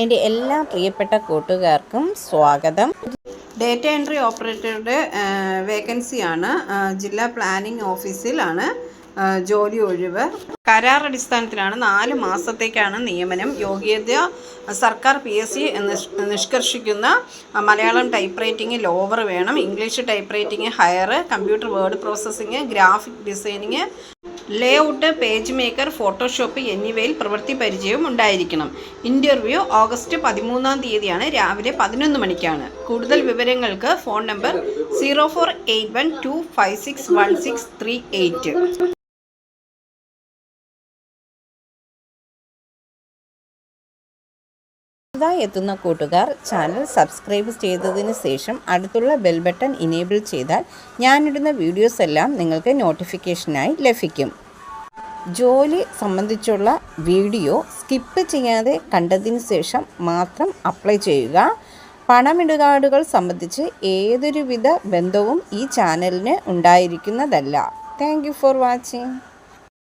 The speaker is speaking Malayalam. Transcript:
എൻ്റെ എല്ലാ പ്രിയപ്പെട്ട കൂട്ടുകാർക്കും സ്വാഗതം. ഡേറ്റ എൻട്രി ഓപ്പറേറ്ററുടെ വേക്കൻസിയാണ്. ജില്ലാ പ്ലാനിംഗ് ഓഫീസിലാണ് ജോലി ഒഴിവ്. കരാർ അടിസ്ഥാനത്തിലാണ്. 4 മാസത്തേക്കാണ് നിയമനം. യോഗ്യത സർക്കാർ PSC നിഷ്കർഷിക്കുന്ന മലയാളം ടൈപ്പ് റൈറ്റിംഗ് ലോവർ വേണം. English typewriting higher. Computer word processing, graphic designing, layout, PageMaker, Photoshop എന്നിവയിൽ പ്രവൃത്തി പരിചയവും ഉണ്ടായിരിക്കണം. ഇൻ്റർവ്യൂ ഓഗസ്റ്റ് 13 രാവിലെ 11 മണിക്കാണ്. കൂടുതൽ വിവരങ്ങൾക്ക് ഫോൺ നമ്പർ 0481256168. എത്തുന്ന കൂട്ടുകാർ ചാനൽ സബ്സ്ക്രൈബ് ചെയ്തതിന് ശേഷം അടുത്തുള്ള ബെൽ ബട്ടൺ ഇനേബിൾ ചെയ്താൽ ഞാനിടുന്ന വീഡിയോസ് എല്ലാം നിങ്ങൾക്ക് നോട്ടിഫിക്കേഷനായി ലഭിക്കും. ജോലി സംബന്ധിച്ചുള്ള വീഡിയോ സ്കിപ്പ് ചെയ്യാതെ കണ്ടതിന് ശേഷം മാത്രം അപ്ലൈ ചെയ്യുക. പണമിടപാടുകൾ സംബന്ധിച്ച് ഏതൊരുവിധ ബന്ധവും ഈ ചാനലിന് ഉണ്ടായിരിക്കുന്നതല്ല. Thank you for watching.